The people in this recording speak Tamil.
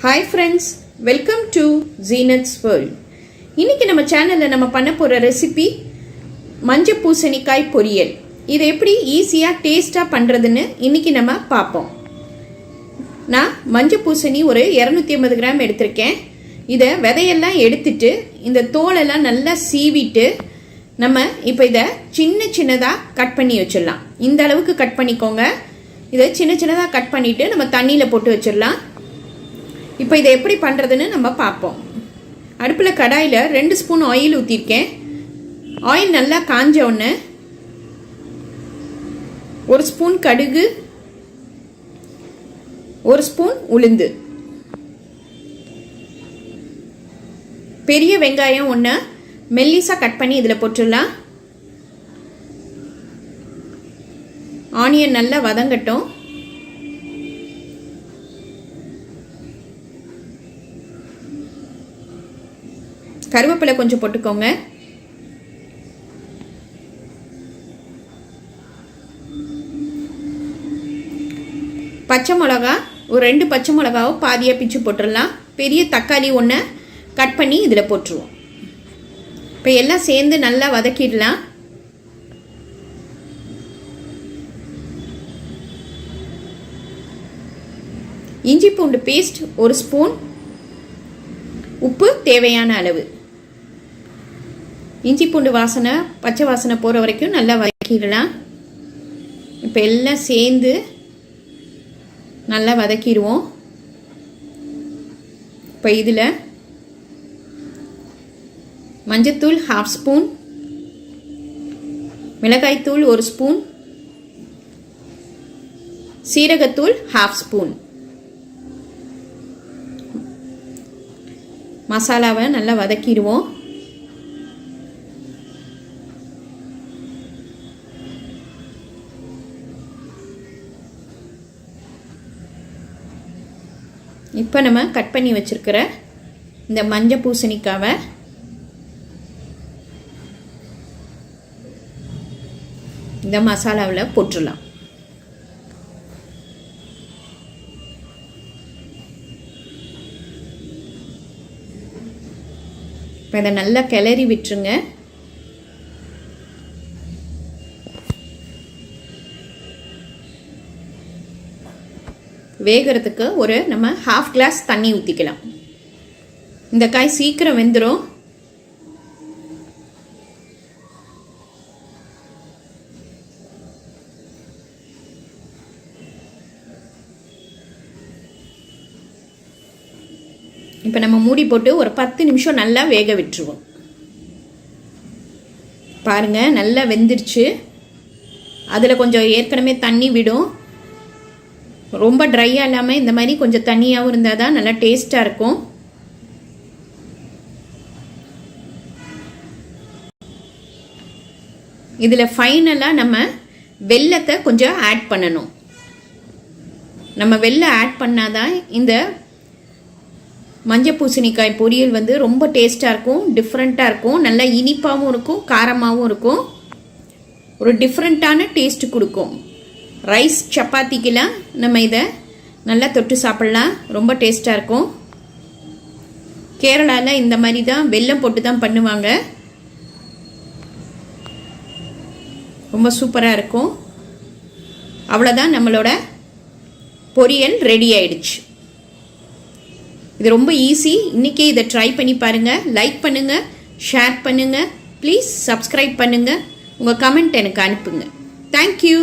Hi friends, welcome to Zenith's World. இன்னைக்கு நம்ம சேனல்ல நம்ம பண்ண போற ரெசிபி மஞ்சள் பூசணிக்காய் பொரியல். இது எப்படி ஈஸியா டேஸ்டா பண்றதுன்னு இன்னைக்கு நம்ம பாப்போம். நான் மஞ்சள் பூசணி ஒரு 250 கிராம் எடுத்திருக்கேன். இதை விதையெல்லாம் எடுத்துட்டு இந்த தோலெல்லாம் நல்லா சீவிட்டு நம்ம இப்போ இதை சின்ன சின்னதாக கட் பண்ணி வச்சிடலாம். இந்த அளவுக்கு கட் பண்ணிக்கோங்க. இதை சின்ன சின்னதாக கட் பண்ணிவிட்டு நம்ம தண்ணியில் போட்டு வச்சிடலாம். இப்போ இதை எப்படி பண்ணுறதுன்னு நம்ம பார்ப்போம். அடுப்பில் கடாயில் 2 ஸ்பூன் ஆயில் ஊற்றிருக்கேன். ஆயில் நல்லா காஞ்ச உடனே 1 ஸ்பூன் கடுகு, 1 ஸ்பூன் உளுந்து, பெரிய வெங்காயம் 1 மெல்லிசாக கட் பண்ணி இதில் போட்டுடலாம். ஆனியன் நல்லா வதங்கட்டும். கருவேப்பிலை கொஞ்சம் போட்டுக்கோங்க. பச்சை மிளகா ஒரு 2 பச்சை மிளகாவை பாதியாக பிச்சு போட்டுடலாம். பெரிய தக்காளி 1 கட் பண்ணி இதில் போட்டுருவோம். இப்போ எல்லாம் சேர்ந்து நல்லா வதக்கிடலாம். இஞ்சி பூண்டு பேஸ்ட் 1 ஸ்பூன், உப்பு தேவையான அளவு. இஞ்சி பூண்டு வாசனை பச்சை வாசனை போகிற வரைக்கும் நல்லா வதக்கிடலாம். இப்போ எல்லாம் சேர்ந்து நல்லா வதக்கிடுவோம். இப்போ இதில் மஞ்சத்தூள் 1/2 ஸ்பூன், மிளகாய்த்தூள் 1 ஸ்பூன், சீரகத்தூள் 1/2 ஸ்பூன். மசாலாவை நல்லா வதக்கிடுவோம். இப்போ நம்ம கட் பண்ணி வச்சிருக்கிற இந்த மஞ்சள் பூசணிக்காவை இந்த மசாலாவில் போட்டுடலாம். இப்போ இதை நல்லா கிளறி விட்டுருங்க. வேகிறதுக்கு ஒரு நம்ம 1/2 கிளாஸ் தண்ணி ஊற்றிக்கலாம். இந்த காய் சீக்கிரம் வெந்துடும். இப்போ நம்ம மூடி போட்டு ஒரு 10 நிமிஷம் நல்லா வேக விட்டுருவோம். பாருங்கள் நல்லா வெந்துருச்சு. அதில் கொஞ்சம் ஏற்கனவே தண்ணி விடும். ரொம்ப ட்ரையாக இல்லாமல் இந்த மாதிரி கொஞ்சம் தண்ணியாகவும் இருந்தால் தான் நல்லா டேஸ்ட்டாக இருக்கும். இதில் ஃபைனலாக நம்ம வெல்லத்தை கொஞ்சம் ஆட் பண்ணணும். நம்ம வெல்லம் ஆட் பண்ணாதான் இந்த மஞ்சள் பூசணிக்காய் பொரியல் வந்து ரொம்ப டேஸ்ட்டாக இருக்கும், டிஃப்ரெண்ட்டாக இருக்கும், நல்லா இனிப்பாகவும் இருக்கும், காரமாகவும் இருக்கும், ஒரு டிஃப்ரெண்ட்டான டேஸ்ட்டு கொடுக்கும். ரைஸ் சப்பாத்திக்கெல்லாம் நம்ம இதை நல்லா தொட்டு சாப்பிட்லாம், ரொம்ப டேஸ்ட்டாக இருக்கும். கேரளாவில் இந்த மாதிரி தான் வெல்லம் போட்டு தான் பண்ணுவாங்க. ரொம்ப சூப்பராக இருக்கும். அவ்வளோதான், நம்மளோட பொரியல் ரெடி ஆயிடுச்சு. இது ரொம்ப ஈஸி. இன்றைக்கே இதை ட்ரை பண்ணி பாருங்கள். லைக் பண்ணுங்கள், ஷேர் பண்ணுங்கள், ப்ளீஸ் சப்ஸ்கிரைப் பண்ணுங்கள், உங்கள் கமெண்ட் எனக்கு அனுப்புங்க. தேங்க்யூ.